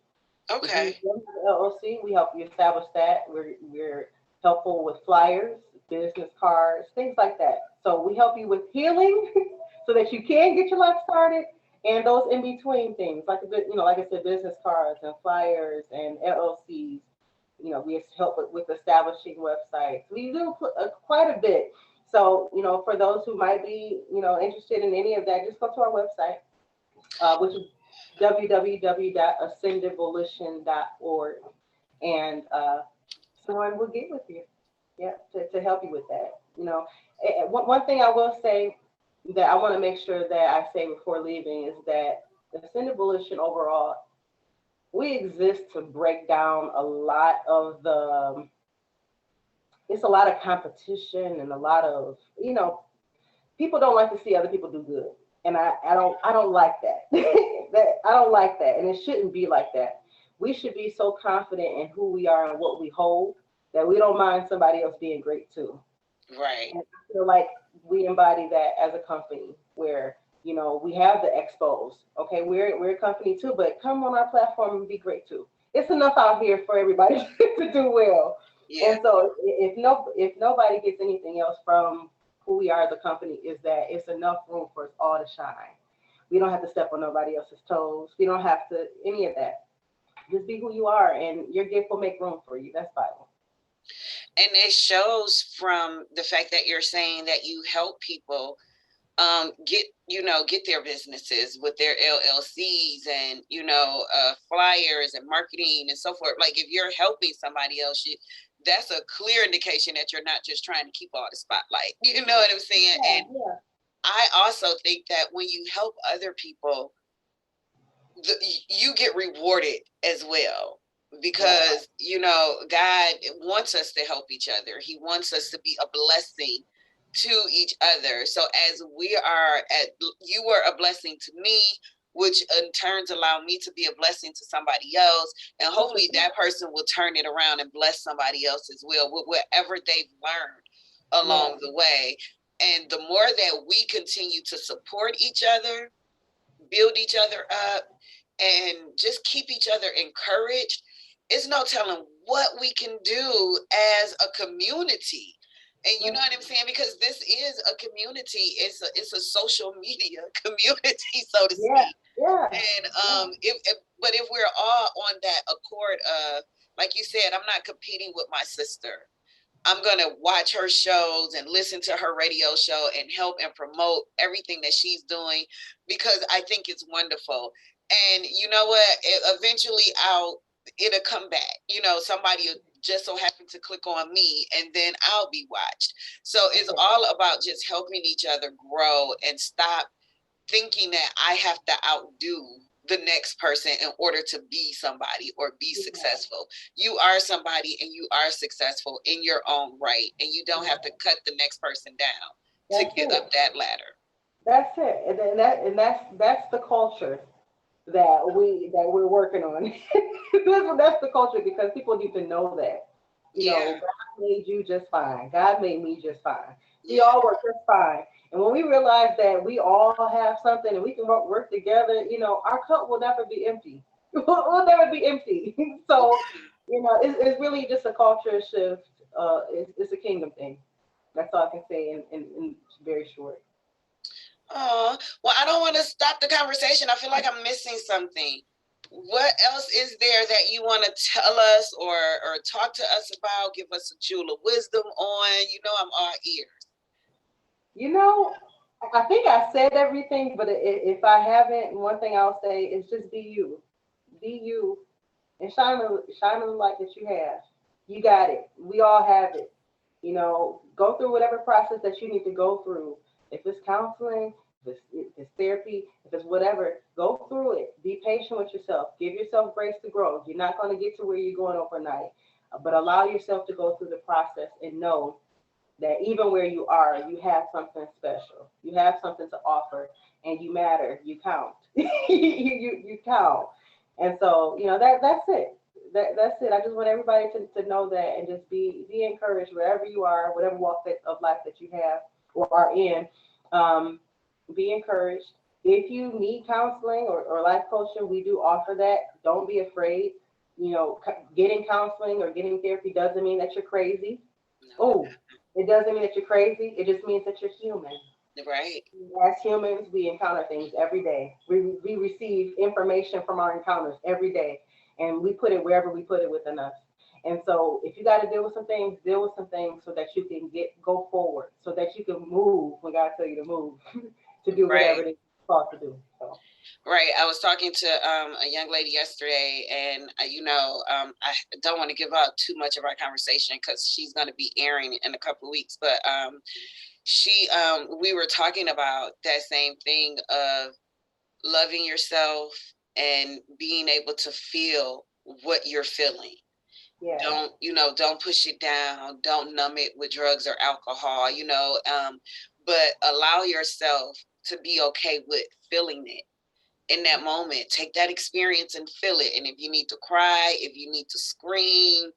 If you Okay. don't have an LLC, we help you establish that. We're helpful with flyers, business cards, things like that. So we help you with healing so that you can get your life started, and those in between things, like a good, like I said, business cards and flyers and LLCs. We help with establishing websites. We do quite a bit. So, for those who might be, interested in any of that, just go to our website, which is www.ascendedvolition.org, and someone will get with you, yeah, to help you with that. One thing I will say that I want to make sure that I say before leaving is that the Ascended Volition overall, we exist to break down a lot of it's a lot of competition and a lot of, people don't like to see other people do good. And I don't like that. I don't like that. And it shouldn't be like that. We should be so confident in who we are and what we hold that we don't mind somebody else being great too. Right. And I feel like we embody that as a company where, we have the expos. Okay, we're a company too, but come on our platform and be great too. It's enough out here for everybody to do well. Yeah. And so if nobody gets anything else from who we are as a company, is that it's enough room for us all to shine. We don't have to step on nobody else's toes. We don't have to any of that. Just be who you are, and your gift will make room for you. That's Bible. And it shows from the fact that you're saying that you help people get their businesses with their LLCs and flyers and marketing and so forth. Like if you're helping somebody else, that's a clear indication that you're not just trying to keep all the spotlight. You know what I'm saying? Yeah, And yeah. I also think that when you help other people, you get rewarded as well, because God wants us to help each other. He wants us to be a blessing to each other. So as you were a blessing to me, which in turns allow me to be a blessing to somebody else, and hopefully that person will turn it around and bless somebody else as well with whatever they've learned along the way. And the more that we continue to support each other, build each other up, and just keep each other encouraged, it's no telling what we can do as a community. And you know what I'm saying? Because this is a community. It's a social media community, so to Yeah, speak. yeah, And yeah. but if we're all on that accord of, like you said, I'm not competing with my sister. I'm going to watch her shows and listen to her radio show and help and promote everything that she's doing, because I think it's wonderful. And you know what? Eventually it'll come back. Somebody will just so happen to click on me, and then I'll be watched. So it's all about just helping each other grow and stop thinking that I have to outdo the next person in order to be somebody or be successful. You are somebody and you are successful in your own right, and you don't have to cut the next person down to get up that ladder. That's it, and that's the culture that we're working on. That's the culture, because people need to know that. God made you just fine. God made me just fine. We all work just fine. And when we realize that we all have something and we can work together, our cup will never be empty. We'll never be empty. So, it's really just a culture shift. It's a kingdom thing. That's all I can say in very short. Oh, well, I don't want to stop the conversation. I feel like I'm missing something. What else is there that you want to tell us or talk to us about? Give us a jewel of wisdom on. I'm all ears. I think I said everything, but if I haven't, one thing I'll say is just be you. Be you and shine the light that you have. You got it. We all have it. Go through whatever process that you need to go through. If it's counseling, if it's therapy, if it's whatever, go through it. Be patient with yourself. Give yourself grace to grow. You're not going to get to where you're going overnight, but allow yourself to go through the process and know that even where you are, you have something special. You have something to offer, and you matter. You count. you count. And so, that's it. That's it. I just want everybody to know that, and just be encouraged wherever you are, whatever walk of life that you have or are in. Be encouraged. If you need counseling or life coaching, we do offer that. Don't be afraid. Getting counseling or getting therapy doesn't mean that you're crazy. Oh, it doesn't mean that you're crazy. It just means that you're human. Right. As humans, we encounter things every day. We receive information from our encounters every day, and we put it wherever we put it within us. And so, if you got to deal with some things, deal with some things so that you can go forward, so that you can move when God tell you to move, to do whatever it is you're called to do. So. Right. I was talking to a young lady yesterday, and I don't want to give out too much of our conversation because she's going to be airing in a couple of weeks. But we were talking about that same thing of loving yourself and being able to feel what you're feeling. Yeah. Don't push it down. Don't numb it with drugs or alcohol. But allow yourself to be okay with feeling it in that moment. Take that experience and feel it. And if you need to cry, if you need to scream,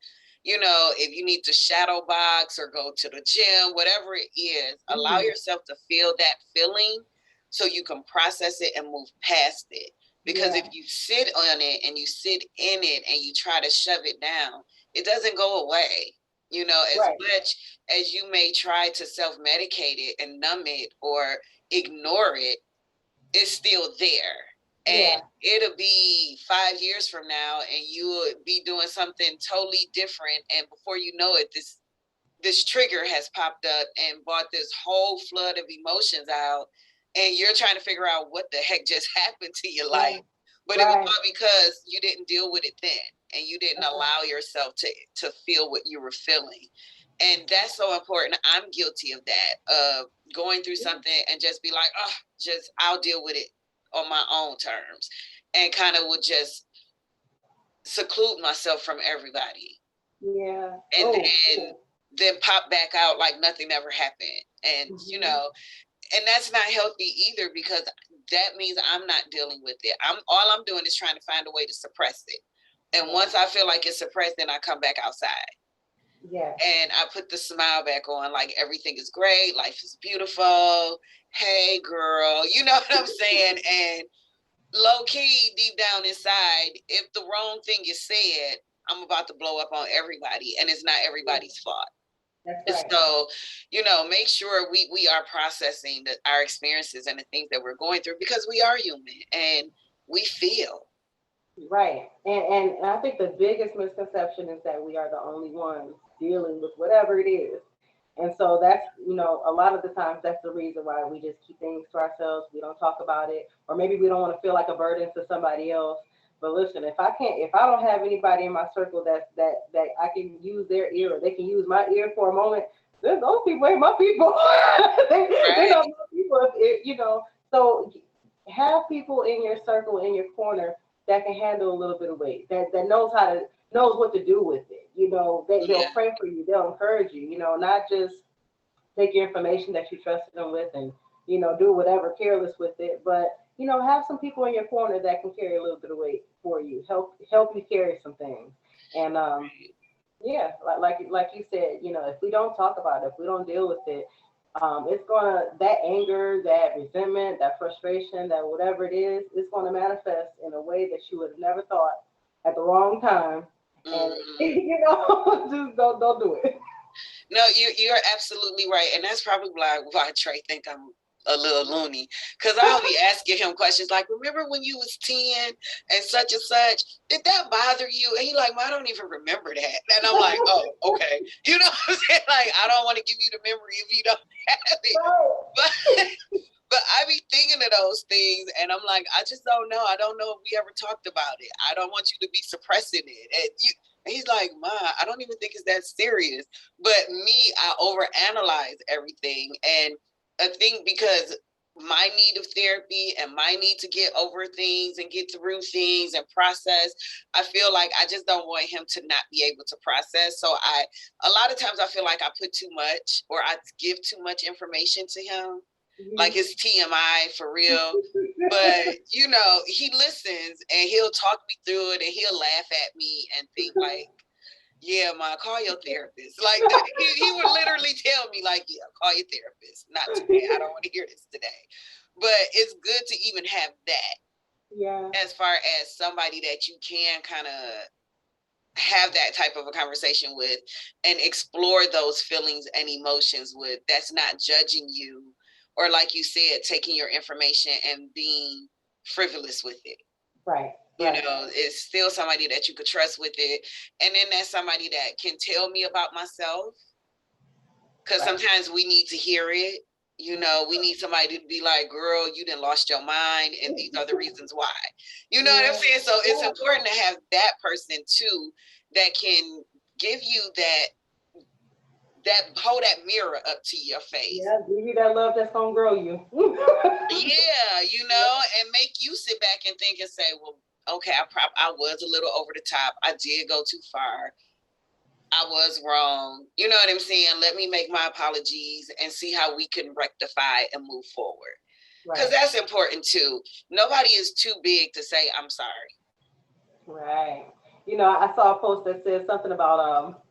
if you need to shadow box or go to the gym, whatever it is, allow yourself to feel that feeling so you can process it and move past it. Because if you sit on it and you sit in it and you try to shove it down, it doesn't go away. As much as you may try to self-medicate it and numb it or ignore it, it's still there. And it'll be 5 years from now and you will be doing something totally different. And before you know it, this trigger has popped up and brought this whole flood of emotions out. And you're trying to figure out what the heck just happened to your life. But it was all because you didn't deal with it then. And you didn't allow yourself to feel what you were feeling. And that's so important. I'm guilty of that, of going through something and just be like, I'll deal with it on my own terms, and kind of would just seclude myself from everybody. Yeah. And then pop back out like nothing ever happened. And, and that's not healthy either, because that means I'm not dealing with it. All I'm doing is trying to find a way to suppress it. And once I feel like it's suppressed, then I come back outside. Yeah. And I put the smile back on, like everything is great, life is beautiful. Hey girl, you know what I'm saying? And low key, deep down inside, if the wrong thing is said, I'm about to blow up on everybody, and it's not everybody's fault. That's right. So, make sure we are processing our experiences and the things that we're going through, because we are human and we feel. Right. And I think the biggest misconception is that we are the only ones dealing with whatever it is. And so that's, a lot of the times that's the reason why we just keep things to ourselves. We don't talk about it, or maybe we don't want to feel like a burden to somebody else. But listen, if I don't have anybody in my circle that I can use their ear or they can use my ear for a moment, then those people ain't my people. They're Right. not my people, you know. So have people in your circle, in your corner, that can handle a little bit of weight, that knows what to do with it. You know, they'll Yeah. pray for you, they'll encourage you. You know, not just take your information that you trusted them with and do whatever careless with it, but have some people in your corner that can carry a little bit of weight for you, help you carry some things. And yeah, like you said, if we don't talk about it, if we don't deal with it, it's gonna that anger, that resentment, that frustration, that whatever it is, it's gonna manifest in a way that you would have never thought at the wrong time. And Hmm. just don't do it. No, you're absolutely right, and that's probably why Trey think I'm a little loony, because I'll be asking him questions like, "Remember when you was 10 and such? Did that bother you?" And he like, "I don't even remember that." And I'm like, "Oh, okay." You know what I'm saying? Like, I don't want to give you the memory if you don't have it, but. But I be thinking of those things, and I'm like, I just don't know. I don't know if we ever talked about it. I don't want you to be suppressing it. And he's like, Ma, I don't even think it's that serious. But me, I overanalyze everything. And I think because my need of therapy and my need to get over things and get through things and process, I feel like I just don't want him to not be able to process. So a lot of times I feel like I put too much or I give too much information to him, like it's TMI for real. But he listens and he'll talk me through it and he'll laugh at me and think like, "Yeah, Ma, call your therapist." Like he would literally tell me like, "Yeah, call your therapist. Not today. I don't want to hear this today." But it's good to even have that Yeah. as far as somebody that you can kind of have that type of a conversation with and explore those feelings and emotions with, that's not judging you, or like you said, taking your information and being frivolous with it. Right. You Right. know, it's still somebody that you could trust with it. And then that's somebody that can tell me about myself, because Right. sometimes we need to hear it. We need somebody to be like, "Girl, you done lost your mind, and these are the reasons why." You know what I'm Yeah. saying? So it's Yeah. important to have that person too that can give you that hold that mirror up to your face. Yeah. Give you that love that's gonna grow you. Yeah, and make you sit back and think and say, "Well, okay, I was a little over the top. I did go too far. I was wrong." You know what I'm saying? Let me make my apologies and see how we can rectify and move forward. Because Right. that's important too. Nobody is too big to say, "I'm sorry." Right. I saw a post that said something about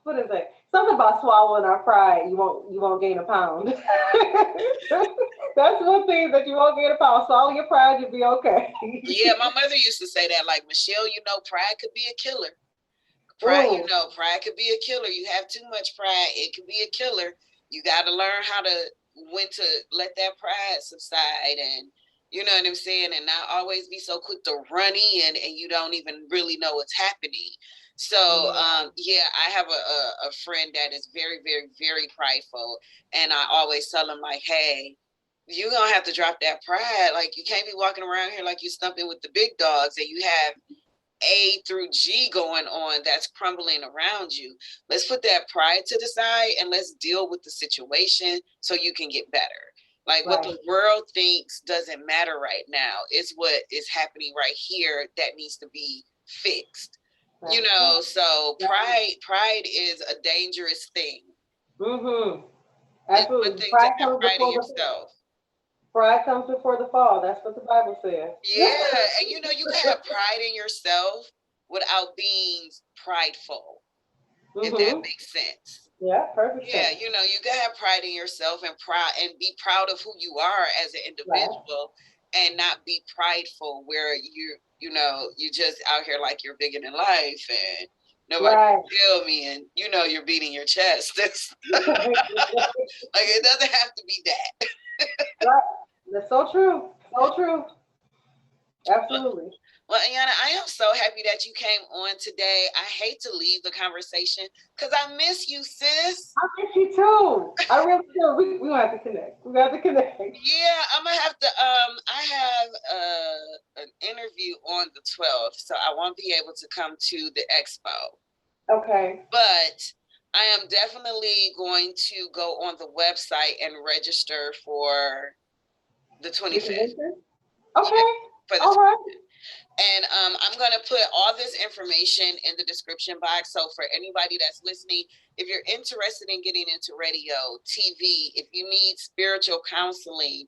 what is it? Something about swallowing our pride. You won't gain a pound. That's one thing that you won't gain a pound. Swallow your pride, you'll be okay. Yeah, my mother used to say that, like, "Michelle, pride could be a killer. Pride, Mm, pride could be a killer. You have too much pride, it could be a killer. You got to learn when to let that pride subside, and you know what I'm saying, and not always be so quick to run in and you don't even really know what's happening." So yeah. yeah, I have a friend that is very, very, very prideful, and I always tell him like, "Hey, you're gonna have to drop that pride. Like, you can't be walking around here like you're stumping with the big dogs and you have A through G going on that's crumbling around you. Let's put that pride to the side and let's deal with the situation so you can get better." Like, what Right. the world thinks doesn't matter right now. It's what is happening right here that needs to be fixed. That's true. So That's, pride is a dangerous thing. mm-hmm. It's one Absolutely. thing to Pride have comes pride in before the yourself. pride comes before the fall. That's what the Bible says. Yeah, and you can have pride in yourself without being prideful, if that Mm-hmm. makes sense. Yeah. Perfect Yeah, sense. you can have pride in yourself and be proud of who you are as an Right. individual, and not be prideful where you just out here like you're bigger than life and nobody Right. can tell me, and you're beating your chest. Like, it doesn't have to be that. Right. That's so true. So true. Absolutely. Well, Ayanna, I am so happy that you came on today. I hate to leave the conversation because I miss you, sis. I miss you too. I really do. We gonna have to connect. We got to connect. Yeah, I'm gonna have to. I have an interview on the 12th, so I won't be able to come to the expo. Okay. But I am definitely going to go on the website and register for the 25th. Okay. For the All right. And I'm going to put all this information in the description box. So for anybody that's listening, if you're interested in getting into radio, TV, if you need spiritual counseling,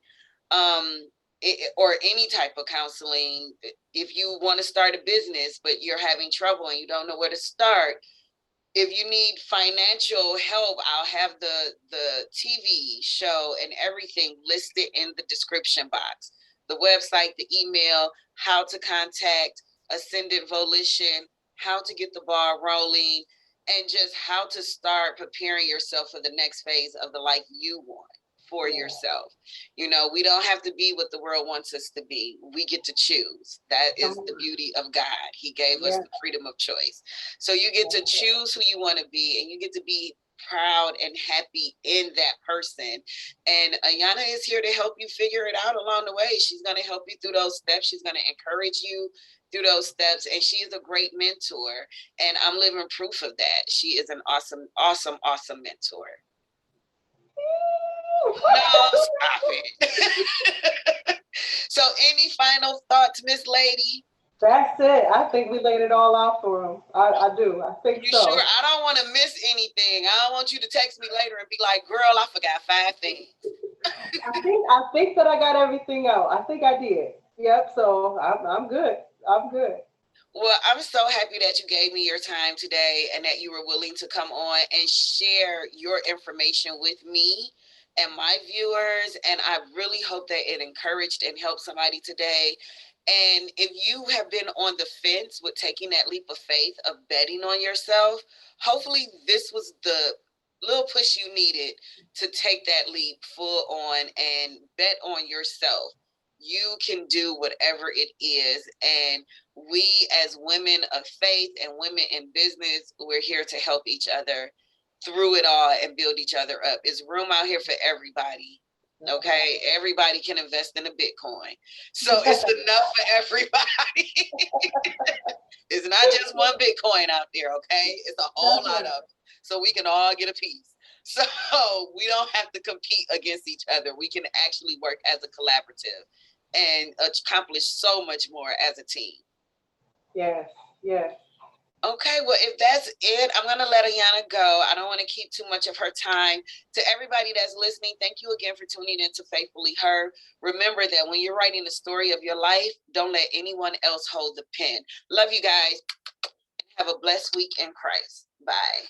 or any type of counseling, if you want to start a business, but you're having trouble and you don't know where to start, if you need financial help, I'll have the TV show and everything listed in the description box. The website, the email, how to contact Ascended Volition, how to get the ball rolling, and just how to start preparing yourself for the next phase of the life you want for yourself. You know, we don't have to be what the world wants us to be. We get to choose. That is the beauty of God. He gave us the freedom of choice. So you get to choose who you want to be, and you get to be proud and happy in that person. And Ayanna is here to help you figure it out along the way. She's going to help you through those steps. She's going to encourage you through those steps. And she is a great mentor. And I'm living proof of that. She is an awesome, awesome, awesome mentor. No, stop it. So any final thoughts, Miss Lady? That's it. I think we laid it all out for him. I do. I think You so. sure? I don't want to miss anything. I don't want you to text me later and be like, girl, I forgot 5 things. I think that I got everything out. I think I did. Yep. So I'm good. I'm good. Well, I'm so happy that you gave me your time today and that you were willing to come on and share your information with me and my viewers. And I really hope that it encouraged and helped somebody today. And if you have been on the fence with taking that leap of faith of betting on yourself, hopefully this was the little push you needed to take that leap full on and bet on yourself. You can do whatever it is. And we, as women of faith and women in business, we're here to help each other through it all and build each other up. There's room out here for everybody. Okay, everybody can invest in a Bitcoin, so it's enough for everybody. It's not just one Bitcoin out there. Okay, it's a whole lot of them, so we can all get a piece. So we don't have to compete against each other. We can actually work as a collaborative and accomplish so much more as a team. Yes, yes. Okay, well, if that's it, I'm going to let Ayanna go. I don't want to keep too much of her time. To everybody that's listening, thank you again for tuning in to Faithfully Her. Remember that when you're writing the story of your life, don't let anyone else hold the pen. Love you guys. Have a blessed week in Christ. Bye.